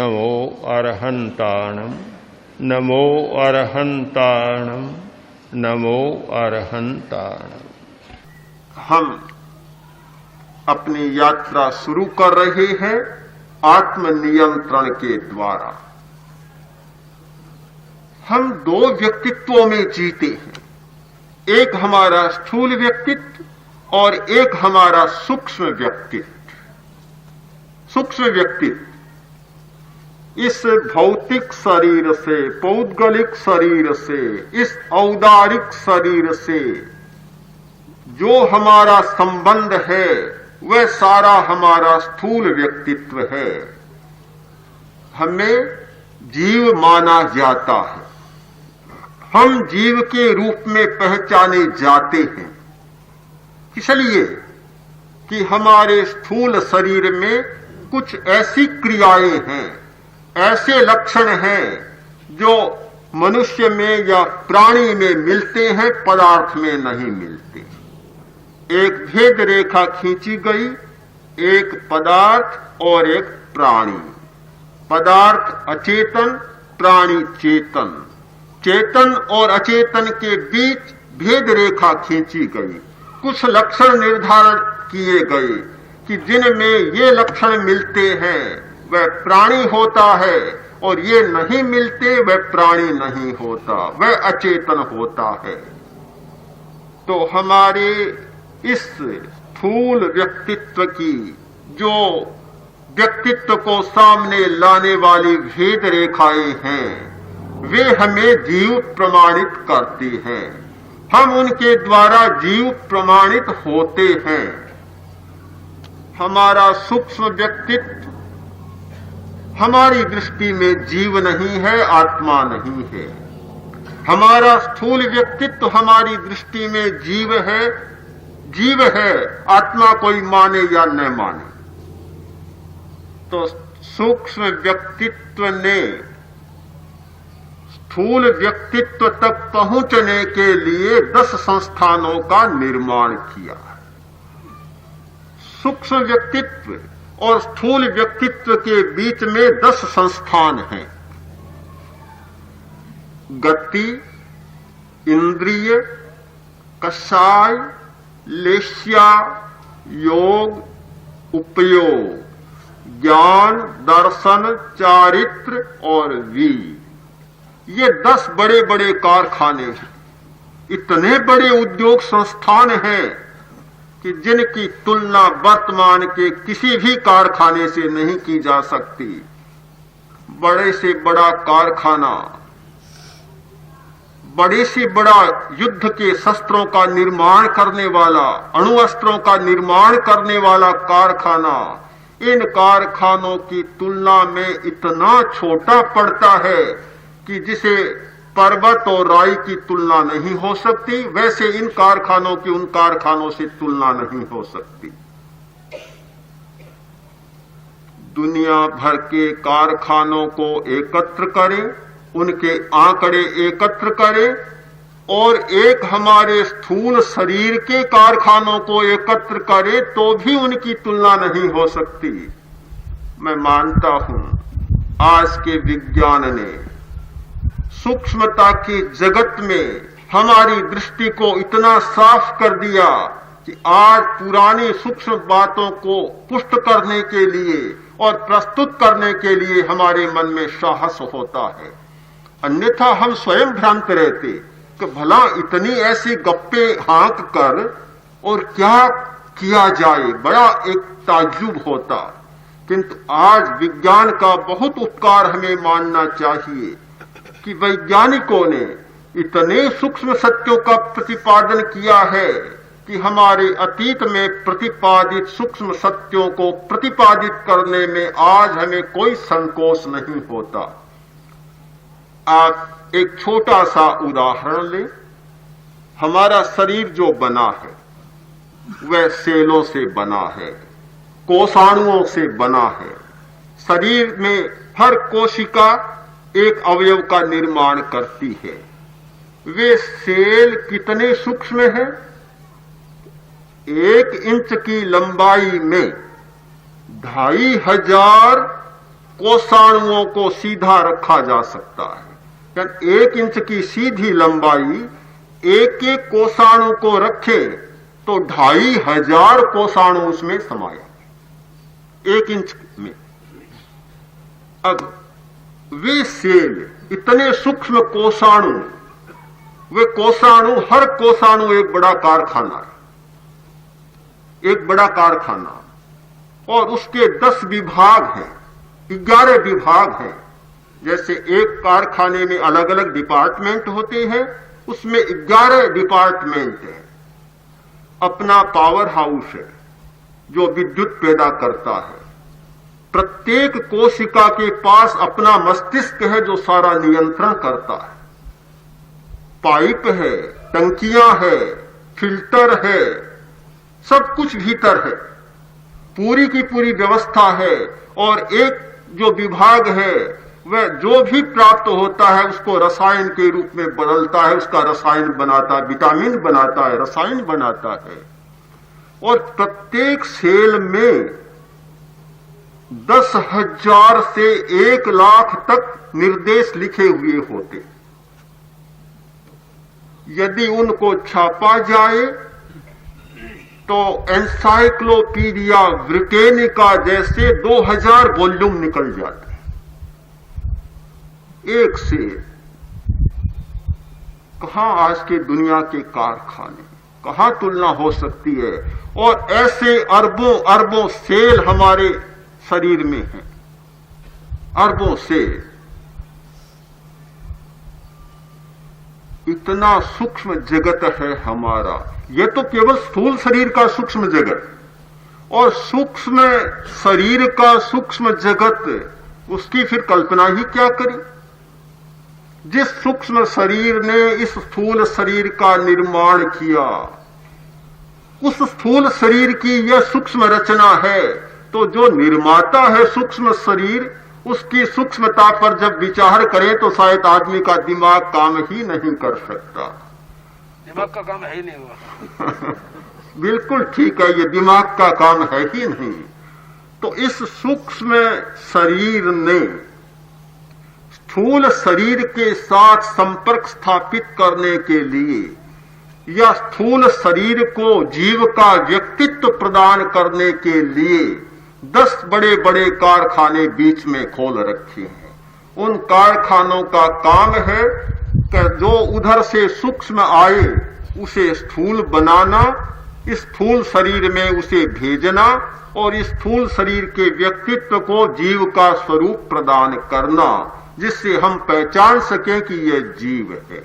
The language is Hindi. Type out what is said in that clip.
नमो अरहंताणम नमो अरहंताणम नमो अरहंताणम। हम अपनी यात्रा शुरू कर रहे हैं आत्मनियंत्रण के द्वारा। हम दो व्यक्तित्वों में जीते हैं, एक हमारा स्थूल व्यक्तित्व और एक हमारा सूक्ष्म व्यक्तित्व। सूक्ष्म व्यक्तित्व इस भौतिक शरीर से, पौद्गलिक शरीर से, इस औदारिक शरीर से जो हमारा संबंध है वह सारा हमारा स्थूल व्यक्तित्व है। हमें जीव माना जाता है, हम जीव के रूप में पहचाने जाते हैं, इसलिए कि हमारे स्थूल शरीर में कुछ ऐसी क्रियाएं हैं, ऐसे लक्षण हैं जो मनुष्य में या प्राणी में मिलते हैं, पदार्थ में नहीं मिलते। एक भेद रेखा खींची गई, एक पदार्थ और एक प्राणी। पदार्थ अचेतन, प्राणी चेतन। चेतन और अचेतन के बीच भेद रेखा खींची गई, कुछ लक्षण निर्धारण किए गए कि जिनमें ये लक्षण मिलते हैं वह प्राणी होता है और ये नहीं मिलते वह प्राणी नहीं होता, वह अचेतन होता है। तो हमारे इस स्थूल व्यक्तित्व की जो व्यक्तित्व को सामने लाने वाली भेद रेखाएं हैं वे हमें जीव प्रमाणित करती हैं, हम उनके द्वारा जीव प्रमाणित होते हैं। हमारा सूक्ष्म व्यक्तित्व हमारी दृष्टि में जीव नहीं है, आत्मा नहीं है। हमारा स्थूल व्यक्तित्व हमारी दृष्टि में जीव है, आत्मा कोई माने या न माने। तो सूक्ष्म व्यक्तित्व ने स्थूल व्यक्तित्व तक पहुंचने के लिए 10 संस्थानों का निर्माण किया। सूक्ष्म व्यक्तित्व और स्थूल व्यक्तित्व के बीच में 10 संस्थान हैं। गति, इंद्रिय, कषाय, लेश्या, योग, उपयोग, ज्ञान, दर्शन, चारित्र और वीर। ये 10 बड़े बड़े कारखाने हैं, इतने बड़े उद्योग संस्थान हैं कि जिनकी तुलना वर्तमान के किसी भी कारखाने से नहीं की जा सकती। बड़े से बड़ा कारखाना, बड़े से बड़ा युद्ध के शस्त्रों का निर्माण करने वाला, अणु अस्त्रों का निर्माण करने वाला कारखाना इन कारखानों की तुलना में इतना छोटा पड़ता है कि जिसे पर्वत और राई की तुलना नहीं हो सकती, वैसे इन कारखानों की उन कारखानों से तुलना नहीं हो सकती। दुनिया भर के कारखानों को एकत्र करें, उनके आंकड़े एकत्र करें और एक हमारे स्थूल शरीर के कारखानों को एकत्र करें तो भी उनकी तुलना नहीं हो सकती। मैं मानता हूं आज के विज्ञान ने सूक्ष्मता के जगत में हमारी दृष्टि को इतना साफ कर दिया कि आज पुरानी सूक्ष्म बातों को पुष्ट करने के लिए और प्रस्तुत करने के लिए हमारे मन में साहस होता है। अन्यथा हम स्वयं भ्रांत रहते कि भला इतनी ऐसी गप्पे हाँक कर और क्या किया जाए, बड़ा एक ताज्जुब होता। किंतु आज विज्ञान का बहुत उपकार हमें मानना चाहिए कि वैज्ञानिकों ने इतने सूक्ष्म सत्यों का प्रतिपादन किया है कि हमारे अतीत में प्रतिपादित सूक्ष्म सत्यों को प्रतिपादित करने में आज हमें कोई संकोच नहीं होता। आप एक छोटा सा उदाहरण लें। हमारा शरीर जो बना है वह सेलों से बना है, कोषाणुओं से बना है। शरीर में हर कोशिका एक अवयव का निर्माण करती है। वे सेल कितने सूक्ष्म हैं? 1 इंच की लंबाई में 2500 कोषाणुओं को सीधा रखा जा सकता है। यानी 1 इंच की सीधी लंबाई एक एक कोषाणु को रखे तो 2500 कोषाणु उसमें समाये 1 इंच में। अब वे सेल इतने सूक्ष्म कोषाणु, वे कोषाणु, हर कोषाणु एक बड़ा कारखाना है, एक बड़ा कारखाना, और उसके 10 विभाग हैं, 11 विभाग हैं। जैसे एक कारखाने में अलग अलग डिपार्टमेंट होते हैं, उसमें 11 डिपार्टमेंट हैं। अपना पावर हाउस है जो विद्युत पैदा करता है। प्रत्येक कोशिका के पास अपना मस्तिष्क है जो सारा नियंत्रण करता है। पाइप है, टंकियां है, फिल्टर है, सब कुछ भीतर है, पूरी की पूरी व्यवस्था है। और एक जो विभाग है वह जो भी प्राप्त होता है उसको रसायन के रूप में बदलता है, उसका रसायन बनाता है, विटामिन बनाता है, रसायन बनाता है। और प्रत्येक सेल में 10,000 से 1 लाख तक निर्देश लिखे हुए होते। यदि उनको छापा जाए तो एनसाइक्लोपीडिया ब्रिटेनिका जैसे 2000 वॉल्यूम निकल जाते हैं एक से। कहां आज के दुनिया के कारखाने, कहां तुलना हो सकती है। और ऐसे अरबों अरबों सेल हमारे शरीर में हैं, अरबों सेल। इतना सूक्ष्म जगत है हमारा। यह तो केवल स्थूल शरीर का सूक्ष्म जगत, और सूक्ष्म शरीर का सूक्ष्म जगत, उसकी फिर कल्पना ही क्या करें। जिस सूक्ष्म शरीर ने इस स्थूल शरीर का निर्माण किया, उस स्थूल शरीर की यह सूक्ष्म रचना है, तो जो निर्माता है सूक्ष्म शरीर, उसकी सूक्ष्मता पर जब विचार करें तो शायद आदमी का दिमाग काम ही नहीं कर सकता। दिमाग का काम है ही नहीं हुआ। बिल्कुल ठीक है, ये दिमाग का काम है ही नहीं। तो इस सूक्ष्म शरीर ने स्थूल शरीर के साथ संपर्क स्थापित करने के लिए या स्थूल शरीर को जीव का व्यक्तित्व प्रदान करने के लिए 10 बड़े बड़े कारखाने बीच में खोल रखे हैं। उन कारखानों का काम है कि जो उधर से सूक्ष्म आए उसे स्थूल बनाना, इस स्थूल शरीर में उसे भेजना, और इस स्थूल शरीर के व्यक्तित्व को जीव का स्वरूप प्रदान करना, जिससे हम पहचान सकें कि यह जीव है।